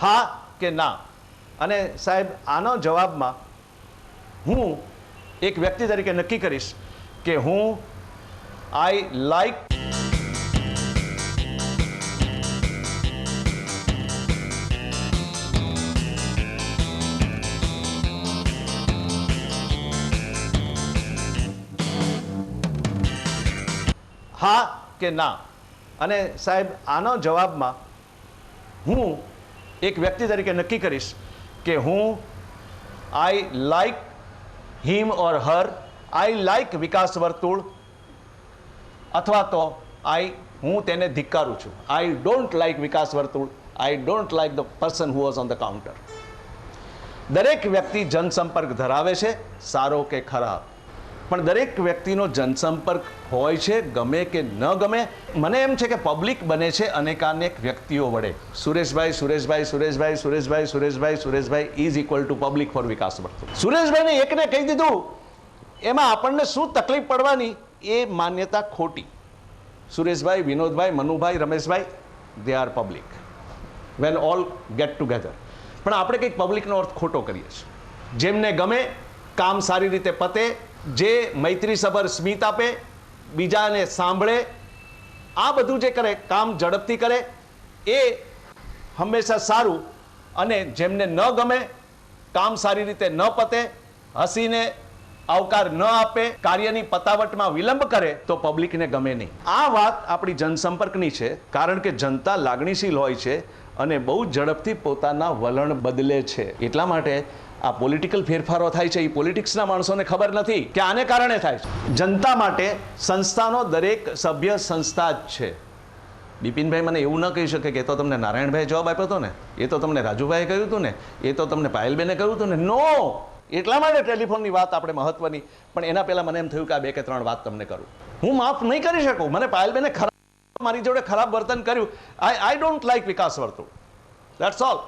હા કે ના? અને સાહેબ આનો જવાબમાં હું એક વ્યક્તિ તરીકે નક્કી કરીશ કે હું આઈ લાઈક હા કે ના? અને સાહેબ આનો જવાબમાં હું એક વ્યક્તિ તરીકે નક્કી કરીશ કે હું I like him or Har, I like વિકાસ વર્તુળ, અથવા તો હું તેને ધિક્કારું છું. આઈ ડોન્ટ લાઈક વિકાસ વર્તુળ, I don't like the person who was on the counter. દરેક વ્યક્તિ જનસંપર્ક ધરાવે છે, સારો કે ખરાબ, પણ દરેક વ્યક્તિનો જનસંપર્ક હોય છે, ગમે કે ન ગમે. મને એમ છે કે પબ્લિક બને છે અનેકાનેક વ્યક્તિઓ વડે. Sureshbhai is equal to public for વિકાસ વર્તુળ. સુરેશભાઈને એકને કહી દીધું એમાં આપણને શું તકલીફ પડવાની એ માન્યતા ખોટી. Sureshbhai, Vinodbhai, Manubhai, Rameshbhai, they are public when all get together. પણ આપણે કંઈક પબ્લિકનો અર્થ ખોટો કરીએ છીએ. જેમને ગમે, કામ સારી રીતે પતે, જે મૈત્રીસભર સ્મિત આપે, બીજાને સાંભળે, આ બધું જે કરે, કામ ઝડપથી કરે, એ હંમેશા સારું. અને જેમને ન ગમે, કામ સારી રીતે ન પતે, હસીને આવકાર ન આપે, કાર્યની પતાવટમાં વિલંબ કરે, તો પબ્લિકને ગમે નહીં. આ વાત આપણી જનસંપર્કની છે, કારણ કે જનતા લાગણીશીલ હોય છે અને બહુ ઝડપથી પોતાના વલણ બદલે છે. એટલા માટે આ પોલિટિકલ ફેરફારો થાય છે, એ પોલિટિક્સના માણસોને ખબર નથી કે આને કારણે થાય છે. જનતા માટે સંસ્થાનો દરેક સભ્ય સંસ્થા જ છે. બિપિનભાઈ મને એવું ન કહી શકે કે એ તો તમને નારાયણભાઈ જવાબ આપ્યો હતો ને, એ તો તમને રાજુભાઈએ કહ્યું હતું ને, એ તો તમને પાયલબેને કહ્યું હતું ને. નો, એટલા માટે ટેલિફોનની વાત આપણે મહત્વની. પણ એના પહેલાં મને એમ થયું કે આ 2 કે 3 વાત તમને કરું. હું માફ નહીં કરી શકું. મને પાયલબેને મારી જોડે ખરાબ વર્તન કર્યું. આઈ ડોન્ટ લાઈક વિકાસ વર્તુળ, દેટ્સ ઓલ.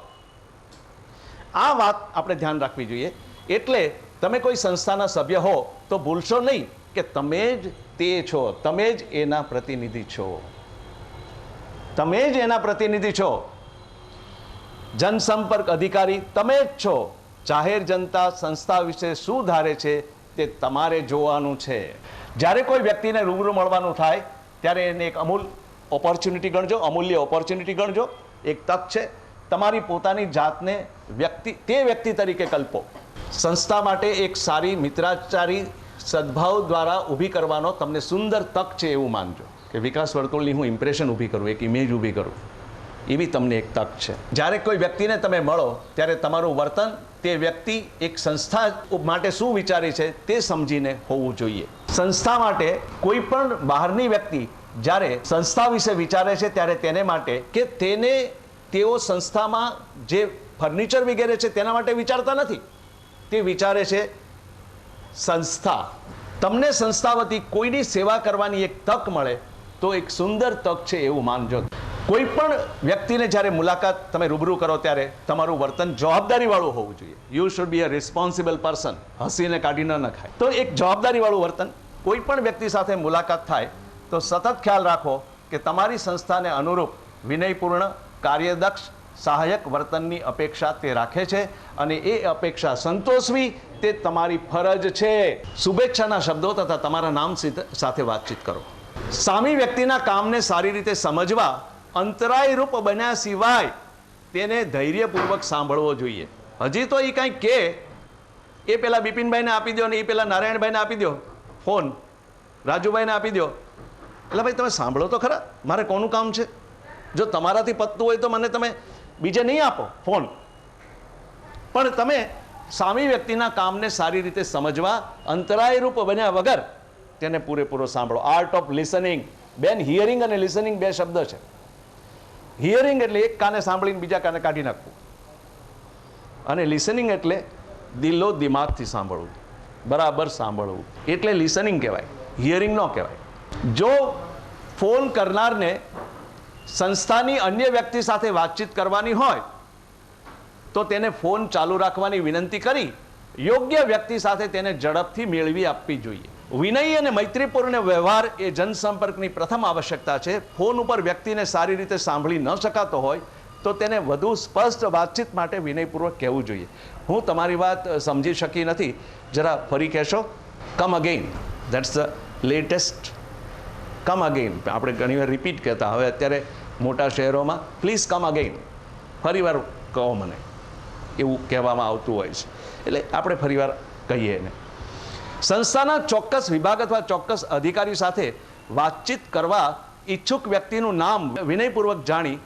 આ વાત આપણે ધ્યાન રાખવી જોઈએ. એટલે તમે કોઈ સંસ્થાના સભ્ય હો તો ભૂલશો નહીં કે તમે જ તે છો, તમે જ એના પ્રતિનિધિ છો, તમે જ એના પ્રતિનિધિ છો. જનસંપર્ક અધિકારી તમે જ છો. જાહેર જનતા સંસ્થા વિશે શું ધારે છે તે તમારે જોવાનું છે. જ્યારે કોઈ વ્યક્તિને રૂબરૂ મળવાનું થાય ત્યારે એને એક અમૂલ્ય ઓપોર્ચ્યુનિટી ગણજો, એક તક છે. તમારી પોતાની જાતને તે વ્યક્તિ તરીકે કલ્પો. સંસ્થા માટે એક સારી મિત્રાચારી સદભાવ દ્વારા ઊભી કરવાનો તમને સુંદર તક છે એવું માનજો કે વિકાસ વર્તુળની હું ઇમ્પ્રેશન ઊભી કરું, એક ઇમેજ ઊભી કરું, એવી તમને એક તક છે. જ્યારે કોઈ વ્યક્તિને તમે મળો ત્યારે તમારું વર્તન તે વ્યક્તિ એક સંસ્થા માટે શું વિચારે છે તે સમજીને હોવું જોઈએ. સંસ્થા માટે કોઈ પણ બહારની વ્યક્તિ જ્યારે સંસ્થા વિશે વિચારે છે ત્યારે તેને માટે કે તેઓ સંસ્થામાં જે ફર્નિચર વગેરે છે તેના માટે વિચારતા નથી. તે વિચારે છે સંસ્થા. તમને સંસ્થા વતી કોઈની સેવા કરવાની એક તક મળે તો એક સુંદર તક છે એવું માનજો. કોઈ પણ વ્યક્તિને જ્યારે મુલાકાત તમે રૂબરૂ કરો ત્યારે તમારું વર્તન જવાબદારીવાળું હોવું જોઈએ. You should be a responsible person. હસીને કાઢી ન નખાય. તો એક જવાબદારીવાળું વર્તન. કોઈ પણ વ્યક્તિ સાથે મુલાકાત થાય તો સતત ખ્યાલ રાખો કે તમારી સંસ્થાને અનુરૂપ વિનયપૂર્ણ, કાર્યદક્ષ, સહાયક વર્તનની અપેક્ષા તે રાખે છે અને એ અપેક્ષા સંતોષવી તે તમારી ફરજ છે. શુભેચ્છાના શબ્દો તથા તમારા નામ સાથે વાતચીત કરો. સામી વ્યક્તિના કામને સારી રીતે સમજવા અંતરાયરૂપ બન્યા સિવાય તેને ધૈર્યપૂર્વક સાંભળવો જોઈએ. હજી તો એ કંઈક કે એ પેલા બિપિનભાઈને આપી દો ને એ પેલા નારાયણભાઈને આપી દો ફોન, રાજુભાઈને આપી દો. એટલે ભાઈ તમે સાંભળો તો ખરા, મારે કોનું કામ છે? જો તમારાથી પતતું હોય તો મને તમે બીજે નહીં આપો ફોન. પણ તમે સામી વ્યક્તિના કામને સારી રીતે સમજવા અંતરાયરૂપ બન્યા વગર તેને પૂરેપૂરો સાંભળો. Art of listening. બેન, હિયરિંગ અને લિસનિંગ 2 શબ્દ છે. હિયરિંગ એટલે એક કાને સાંભળીને બીજા કાને કાઢી નાખવું, અને લિસનિંગ એટલે દિલો દિમાગથી સાંભળવું, બરાબર સાંભળવું, એટલે લિસનિંગ કહેવાય, હિયરિંગ ન કહેવાય. જો ફોન કરનારને સંસ્થાની અન્ય વ્યક્તિ સાથે વાતચીત કરવાની હોય તો તેને ફોન ચાલુ રાખવાની વિનંતી કરી યોગ્ય વ્યક્તિ સાથે તેને ઝડપથી મેળવી આપવી જોઈએ. વિનય અને મૈત્રીપૂર્ણ વ્યવહાર એ જનસંપર્કની પ્રથમ આવશ્યકતા છે. ફોન ઉપર વ્યક્તિને સારી રીતે સાંભળી ન શકાતો હોય તો તો તેને વધુ સ્પષ્ટ વાતચીત માટે વિનયપૂર્વક કહેવું જોઈએ. હું તમારી વાત સમજી શકી નથી, જરા ફરી કહેશો? Come again, that's the latest. Come again આપણે ઘણીવાર રિપીટ કહેતા, હવે અત્યારે મોટા શહેરોમાં પ્લીઝ કમ અગેઇન, ફરીવાર કહો મને, એવું કહેવામાં આવતું હોય છે. એટલે આપણે ફરીવાર કહીએ એને. સંસ્થાના ચોક્કસ વિભાગ અથવા ચોક્કસ અધિકારી સાથે વાતચીત કરવા ઈચ્છુક વ્યક્તિનું નામ વિનયપૂર્વક જાણી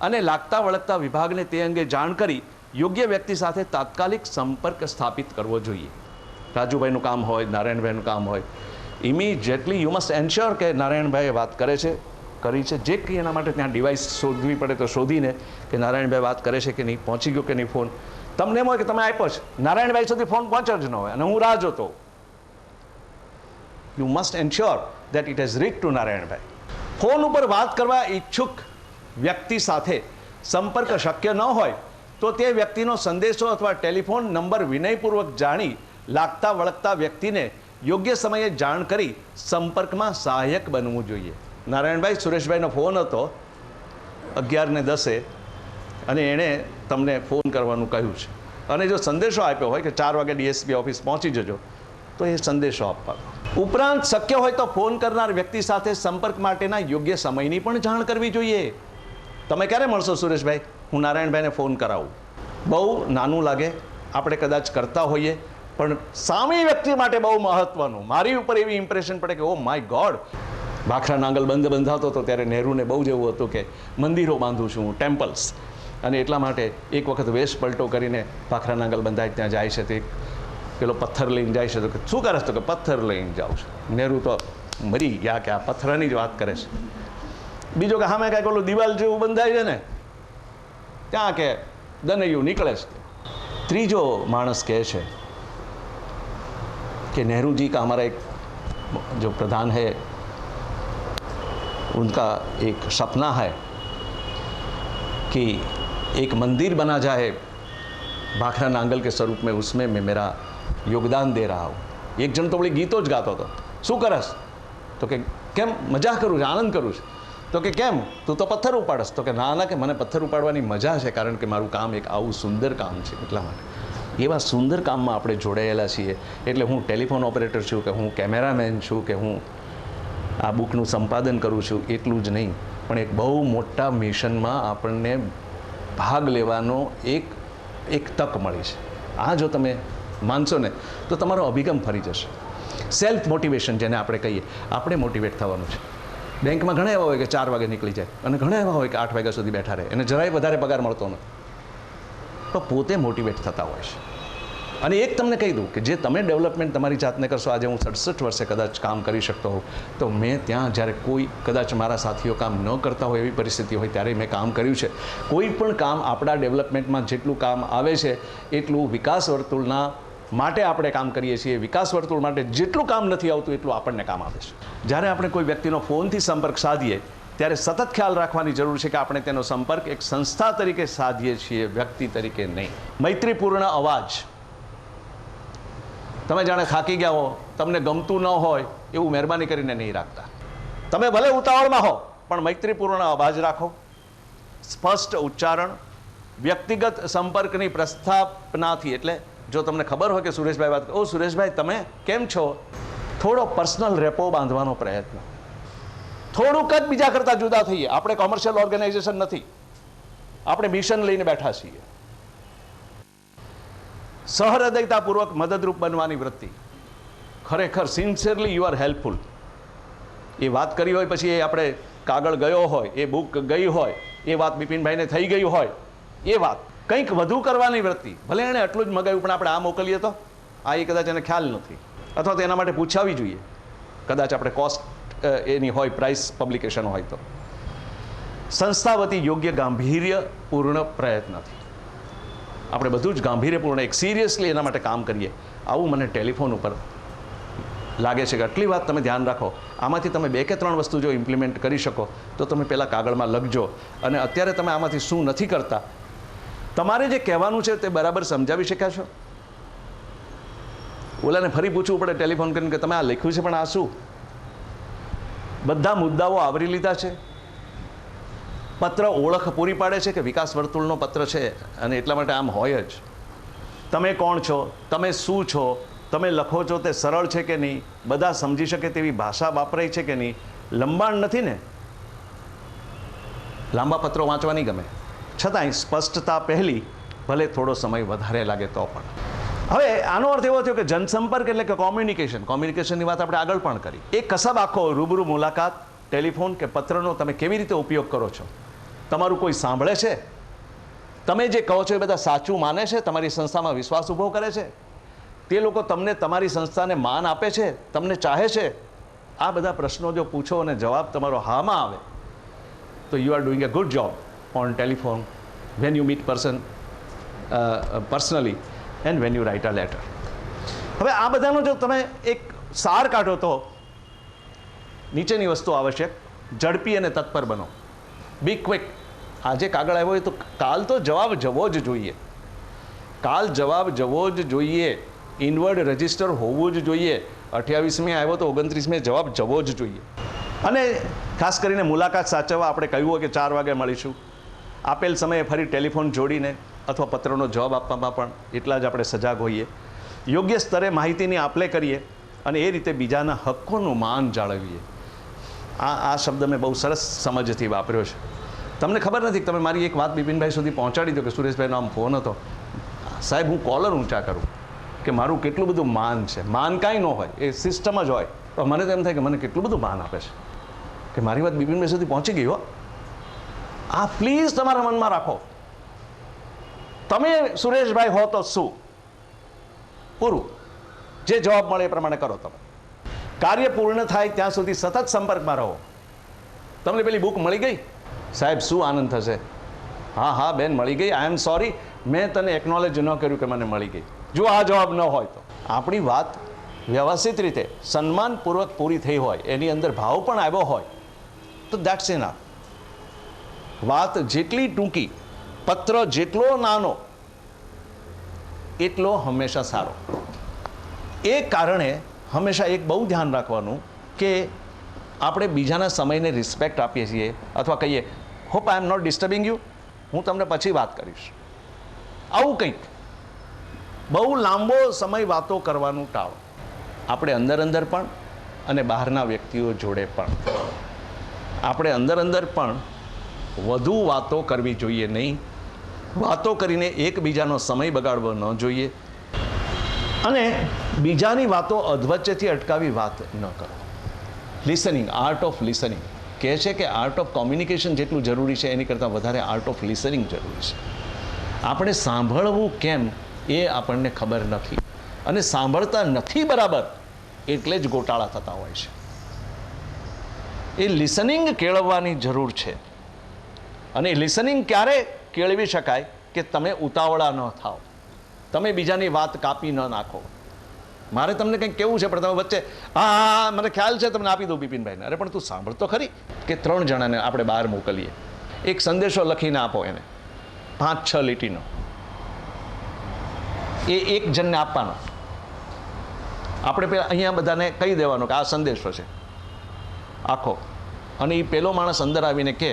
અને લાગતા વળગતા વિભાગને તે અંગે જાણ કરી યોગ્ય વ્યક્તિ સાથે તાત્કાલિક સંપર્ક સ્થાપિત કરવો જોઈએ. રાજુભાઈનું કામ હોય, નારાયણભાઈનું કામ હોય, ઇમિડિયેટલી યુ મસ્ટ એન્શ્યોર કે નારાયણભાઈએ વાત કરે છે, કરી છે, જે કંઈ એના માટે ત્યાં ડિવાઇસ શોધવી પડે તો શોધીને કે નારાયણભાઈ વાત કરે છે કે નહીં, પહોંચી ગયો કે નહીં ફોન. તમને એમ હોય કે તમે આપ્યો છે, નારાયણભાઈ સુધી ફોન પહોંચ્યો જ ન હોય અને હું રાહ જોતો. You must ensure that it has reach to Narayanbhai. Phone ઉપર વાત કરવા ઈચ્છુક વ્યક્તિ સાથે સંપર્ક શક્ય ન હોય તો તે વ્યક્તિનો સંદેશો અથવા ટેલિફોન નંબર વિનયપૂર્વક જાણી લાગતા વળગતા વ્યક્તિને યોગ્ય સમયે જાણ કરી સંપર્કમાં સહાયક બનવું જોઈએ. નારાયણભાઈ, સુરેશભાઈનો ફોન હતો 11:10 અને એણે તમને ફોન કરવાનું કહ્યું છે અને જો સંદેશો આપ્યો હોય કે 4 વાગે ડીએસપી ઓફિસ પહોંચી જજો, તો એ સંદેશો આપવાનો. ઉપરાંત શક્ય હોય તો ફોન કરનાર વ્યક્તિ સાથે સંપર્ક માટેના યોગ્ય સમયની પણ જાણ કરવી જોઈએ. તમે ક્યારે મળશો સુરેશભાઈ? હું નારાયણભાઈને ફોન કરાવું. બહુ નાનું લાગે, આપણે કદાચ કરતા હોઈએ, પણ સામી વ્યક્તિ માટે બહુ મહત્વનું. મારી ઉપર એવી ઇમ્પ્રેશન પડે કે oh my God, Bhakra Nangal બંધાતો હતો ત્યારે નહેરુને બહુ જ એવું હતું કે મંદિરો બાંધું છું, ટેમ્પલ્સ, અને એટલા માટે એક વખત વેશ પલટો કરીને ભાખરા નાંગલ બંધાય ત્યાં જાય છે, તે પેલો પથ્થર લઈને જાય છે, તો કે શું કરે છે? તો કે પથ્થર લઈને જાઉં છું. નહેરુ તો મરી ગયા કે આ પથ્થરની જ વાત કરે છે. બીજો કે સામે કાંઈક ઓલું દિવાલ જેવું બંધાય છે ને, ત્યાં કે દનૈયું નીકળે છે. ત્રીજો માણસ કહે છે कि नेहरू जी का हमारा एक जो प्रधान है उनका एक सपना है कि एक मंदिर बना जाए भाखरा नांगल के स्वरूप में, उसमें मैं मेरा योगदान दे रहा हूँ. एक जन तो बड़ी गीतो જ ગાતો હતો. શું કરસ? તો કે કેમ મજા કરું છું, આનંદ કરું છું. તો કે કેમ, તું તો પથ્થર ઉપાડસ? તો કે ના ના, કે મને પથ્થર ઉપાડવાની મજા છે, કારણ કે મારું કામ એક આવું સુંદર કામ છે, એટલા માટે. એવા સુંદર કામમાં આપણે જોડાયેલા છીએ. એટલે હું ટેલિફોન ઓપરેટર છું, કે હું કેમેરામેન છું, કે હું આ બુકનું સંપાદન કરું છું, એટલું જ નહીં, પણ એક બહુ મોટા મિશનમાં આપણને ભાગ લેવાનો એક તક મળી છે. આ જો તમે માનશો ને તો તમારો અભિગમ ફરી જશે. સેલ્ફ મોટિવેશન જેને આપણે કહીએ, આપણે મોટિવેટ થવાનું છે. બેંકમાં ઘણા એવા હોય કે 4 વાગે નીકળી જાય અને ઘણા એવા હોય કે 8 વાગ્યા સુધી બેઠા રહે, એને જરાય વધારે પગાર મળતો નથી, તો પોતે મોટિવેટ થતા હોય છે. અને એક તમને કહી દઉં કે જે તમે ડેવલપમેન્ટ તમારી જાતને કરશો, આજે હું 67 વર્ષે કદાચ કામ કરી શકતો હોઉં, તો મેં ત્યાં જ્યારે કોઈ કદાચ મારા સાથીઓ કામ ન કરતા હોય એવી પરિસ્થિતિ હોય ત્યારે મેં કામ કર્યું છે. કોઈ પણ કામ આપણા ડેવલપમેન્ટમાં જેટલું કામ આવે છે એટલું વિકાસ વર્તુળના માટે આપણે કામ કરીએ છીએ. વિકાસ વર્તુળ માટે જેટલું કામ નથી આવતું એટલું આપણને કામ આવે છે. જ્યારે આપણે કોઈ વ્યક્તિનો ફોનથી સંપર્ક સાધીએ ત્યારે સતત ખ્યાલ રાખવાની જરૂર છે કે આપણે તેનો સંપર્ક એક સંસ્થા તરીકે સાધીએ છીએ, વ્યક્તિ તરીકે નહીં. મૈત્રીપૂર્ણ અવાજ. તમે જાણે થાકી ગયા હો, તમને ગમતું ન હોય એવું મહેરબાની કરીને નહીં રાખતા. તમે ભલે ઉતાવળમાં હો પણ મૈત્રીપૂર્ણ અવાજ રાખો, સ્પષ્ટ ઉચ્ચારણ, વ્યક્તિગત સંપર્કની પ્રસ્થાપનાથી. એટલે જો તમને ખબર હોય કે સુરેશભાઈ વાત, ઓ સુરેશભાઈ તમે કેમ છો, થોડો પર્સનલ રેપો બાંધવાનો પ્રયત્ન. થોડુંક જ બીજા કરતાં જુદા થઈએ. આપણે કોમર્શિયલ ઓર્ગેનાઇઝેશન નથી, આપણે મિશન લઈને બેઠા છીએ. સહૃદયતાપૂર્વક મદદરૂપ બનવાની વૃત્તિ. ખરેખર સિન્સિયરલી યુ આર હેલ્પફુલ. એ વાત કરી હોય, પછી એ આપણે કાગળ ગયો હોય, એ બુક ગઈ હોય, એ વાત બિપિનભાઈને થઈ ગઈ હોય, એ વાત કંઈક વધુ કરવાની વૃત્તિ. ભલે એણે આટલું જ મગાવ્યું પણ આપણે આ મોકલીએ તો આ એ કદાચ એને ખ્યાલ નથી, અથવા તો એના માટે પૂછાવી જોઈએ. કદાચ આપણે કોસ્ટ એની હોય, પ્રાઇસ પબ્લિકેશન હોય તો. સંસ્થા વતી યોગ્ય ગાંભીર્યપૂર્ણ પ્રયત્નથી આપણે બધું જ ગાંભીર્યપૂર્ણ, એક સિરિયસલી એના માટે કામ કરીએ. આવું મને ટેલિફોન ઉપર લાગે છે કે આટલી વાત તમે ધ્યાન રાખો. આમાંથી તમે 2 કે 3 વસ્તુ જો ઇમ્પ્લિમેન્ટ કરી શકો તો તમે પહેલાં કાગળમાં લખજો. અને અત્યારે તમે આમાંથી શું નથી કરતા, તમારે જે કહેવાનું છે તે બરાબર સમજાવી શક્યા છો? ઓલાને ફરી પૂછવું પડે ટેલિફોન કરીને કે તમે આ લખ્યું છે પણ આ શું? બધા મુદ્દાઓ આવરી લીધા છે? પત્ર ઓળખ પૂરી પાડે છે કે વિકાસ વર્તુળનો પત્ર છે અને એટલા માટે આમ હોય જ. તમે કોણ છો, તમે શું છો, તમે લખો છો તે સરળ છે કે નહીં, બધા સમજી શકે તેવી ભાષા વાપરાય છે કે નહીં. લંબાણ નથી ને, લાંબા પત્રો વાંચવા નહીં ગમે, છતાંય સ્પષ્ટતા પહેલી ભલે થોડો સમય વધારે લાગે તો પણ. હવે આનો અર્થ એવો થયો કે જનસંપર્ક એટલે કે કોમ્યુનિકેશનની વાત આપણે આગળ પણ કરી. એ કસબ આખો રૂબરૂ મુલાકાત, ટેલિફોન કે પત્રનો તમે કેવી રીતે ઉપયોગ કરો છો, તમારું કોઈ સાંભળે છે, તમે જે કહો છો એ બધા સાચું માને છે, તમારી સંસ્થામાં વિશ્વાસ ઊભો કરે છે, તે લોકો તમને તમારી સંસ્થાને માન આપે છે, તમને ચાહે છે. આ બધા પ્રશ્નો જો પૂછો અને જવાબ તમારો હામાં આવે તો you are doing a good job on telephone, when you meet personally and when you write a letter. હવે આ બધાનો જો તમે એક સાર કાઢો તો નીચેની વસ્તુ આવશ્યક: ઝડપી અને તત્પર બનો. બી ક્વિક. આજે કાગળ આવ્યો હોય તો કાલ તો જવાબ જવો જ જોઈએ. કાલ જવાબ જવો જ જોઈએ. ઇનવર્ડ રજિસ્ટર હોવું જ જોઈએ. 28મી આવ્યો તો 29મી જવાબ જવો જ જોઈએ. અને ખાસ કરીને મુલાકાત સાચવવા આપણે કહ્યું હોય કે 4 વાગે મળીશું, આપેલ સમયે ફરી ટેલિફોન જોડીને અથવા પત્રનો જવાબ આપવામાં પણ એટલા જ આપણે સજાગ હોઈએ. યોગ્ય સ્તરે માહિતીની આપ-લે કરીએ અને એ રીતે બીજાના હક્કોનું માન જાળવીએ. આ શબ્દ મેં બહુ સરસ સમજથી વાપર્યો છે. તમને ખબર નથી કે તમે મારી એક વાત બિપિનભાઈ સુધી પહોંચાડી દો કે સુરેશભાઈનો આમ ફોન હતો, સાહેબ હું કોલર ઊંચા કરું કે મારું કેટલું બધું માન છે. માન કાંઈ ન હોય, એ સિસ્ટમ જ હોય. તો મને તો એમ થાય કે મને કેટલું બધું માન આપે છે કે મારી વાત બિપિનભાઈ સુધી પહોંચી ગઈ હો. આ પ્લીઝ તમારા મનમાં રાખો. તમે સુરેશભાઈ હો તો શું, પૂરું. જે જવાબ મળે એ પ્રમાણે કરો. તમે કાર્ય પૂર્ણ થાય ત્યાં સુધી સતત સંપર્કમાં રહો. તમને પેલી બુક મળી ગઈ, સાહેબ શું આનંદ થશે. હા હા બેન મળી ગઈ, આઈ એમ સોરી, મેં તને એકનોલેજ ન કર્યું કે મને મળી ગઈ. જો આ જવાબ ન હોય તો આપણી વાત વ્યવસ્થિત રીતે સન્માનપૂર્વક પૂરી થઈ હોય, એની અંદર ભાવ પણ આવ્યો હોય તો દેટ્સ ઇનફ. વાત જેટલી ટૂંકી, પત્ર જેટલો નાનો, એટલો હંમેશા સારો. એ કારણે હંમેશા એક બહુ ધ્યાન રાખવાનું કે આપણે બીજાના સમયને રિસ્પેક્ટ આપીએ છીએ અથવા કહીએ hope I am not disturbing you, હું તમને પછી વાત કરીશ. આવું કંઈક બહુ લાંબો સમય વાતો કરવાનું ટાળો. આપણે અંદર પણ અને બહારના વ્યક્તિઓ જોડે પણ આપણે અંદર પણ વધુ વાતો કરવી જોઈએ નહીં. વાતો કરીને એકબીજાનો સમય બગાડવો ન જોઈએ અને બીજાની વાતો અધવચ્ચેથી અટકાવી વાત ન કરો. લિસનિંગ, આર્ટ ઓફ લિસનિંગ કહે છે કે આર્ટ ઓફ કોમ્યુનિકેશન જેટલું જરૂરી છે એની કરતાં વધારે આર્ટ ઓફ લિસનિંગ જરૂરી છે. આપણે સાંભળવું કેમ એ આપણને ખબર નથી અને સાંભળતા નથી બરાબર એટલે જ ગોટાળા થતા હોય છે. એ લિસનિંગ કેળવવાની જરૂર છે અને લિસનિંગ ક્યારે કેળવી શકાય કે તમે ઉતાવળા ન થાઓ, તમે બીજાની વાત કાપી ન નાખો. મારે તમને કંઈક કેવું છે પણ તમે વચ્ચે હા મને ખ્યાલ છે તમને આપી દઉં બિપિનભાઈને. અરે પણ તું સાંભળતો ખરી કે 3 જણાને આપણે બહાર મોકલીએ, એક સંદેશો લખીને આપો એને 5-6 લીટીનો, એ એક જણને આપવાનો. આપણે પેલા અહીંયા બધાને કહી દેવાનો કે આ સંદેશો છે આખો, અને એ પેલો માણસ અંદર આવીને કહે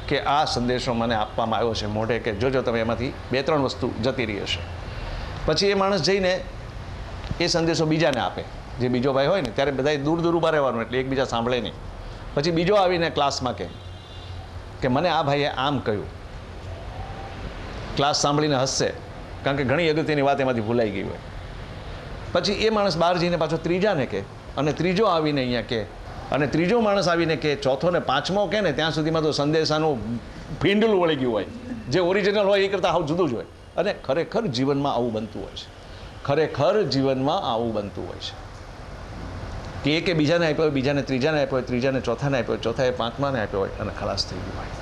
કે આ સંદેશો મને આપવામાં આવ્યો છે મોઢે, કે જોજો તમે એમાંથી 2-3 વસ્તુ જતી રહી હશે. પછી એ માણસ જઈને એ સંદેશો બીજાને આપે, જે બીજો ભાઈ હોય ને, ત્યારે બધાએ દૂર ઊભા રહેવાનું એટલે એકબીજા સાંભળે નહીં. પછી બીજો આવીને ક્લાસમાં કહે કે મને આ ભાઈએ આમ કહ્યું. ક્લાસ સાંભળીને હસશે કારણ કે ઘણી અગત્યની વાત એમાંથી ભૂલાઈ ગઈ હોય. પછી એ માણસ બહાર જઈને પાછો ત્રીજાને કહે અને ત્રીજો આવીને અહીંયા કહે અને ત્રીજો માણસ આવીને કહે, ચોથો ને પાંચમો કહે ને ત્યાં સુધીમાં તો સંદેશાનું ભીંડલું વળી ગયું હોય. જે ઓરિજિનલ હોય એ કરતાં આવું જુદું જ હોય. અને ખરેખર જીવનમાં આવું બનતું હોય છે. ખરેખર જીવનમાં આવું બનતું હોય છે કે એકે બીજાને આપ્યો હોય, બીજાને ત્રીજાને આપ્યો હોય, ત્રીજાને ચોથાને આપ્યો હોય, ચોથાએ પાંચમાને આપ્યો હોય અને ખલાસ થઈ ગયું હોય.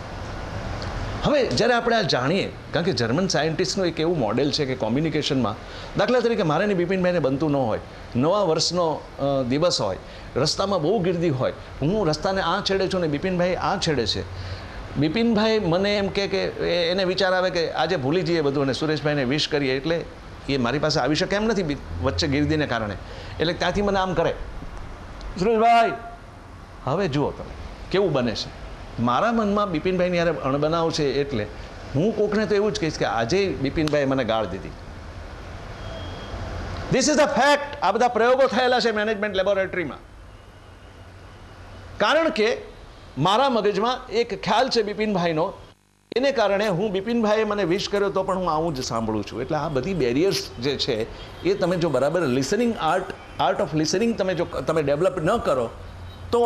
હવે જ્યારે આપણે આ જાણીએ, કારણ કે જર્મન સાયન્ટિસ્ટનું એક એવું મોડેલ છે કે કોમ્યુનિકેશનમાં, દાખલા તરીકે મારે ને બિપિનભાઈને બનતું ન હોય, નવા વર્ષનો દિવસ હોય, રસ્તામાં બહુ ગીર્દી હોય, હું રસ્તાને આ છેડે છું ને બિપિનભાઈ આ છેડે છે. બિપિનભાઈ મને એમ કે એને વિચાર આવે કે આજે ભૂલી જઈએ બધું અને સુરેશભાઈને વિશ કરીએ, એટલે એ મારી પાસે આવી શકે એમ નથી વચ્ચે ગીર્દીને કારણે. એટલે ત્યાંથી મને આમ કરે, સુરેશભાઈ હવે જુઓ તમે કેવું બને છે. મારા મનમાં બિપિનભાઈની યારે અણબનાવ છે એટલે હું કોકને તો એવું જ કહીશ કે આજે બિપિનભાઈ મને ગાળ દીધી. This is the fact. આ બધા પ્રયોગો થયેલા છે મેનેજમેન્ટ લેબોરેટરીમાં. કારણ કે મારા મગજમાં એક ખ્યાલ છે બિપિનભાઈનો, એને કારણે હું બિપિનભાઈએ મને વિશ કર્યો તો પણ હું આવું જ સાંભળું છું. એટલે આ બધી બેરિયર્સ જે છે એ તમે જો બરાબર લિસનિંગ આર્ટ ઓફ લિસનિંગ તમે ડેવલપ ન કરો તો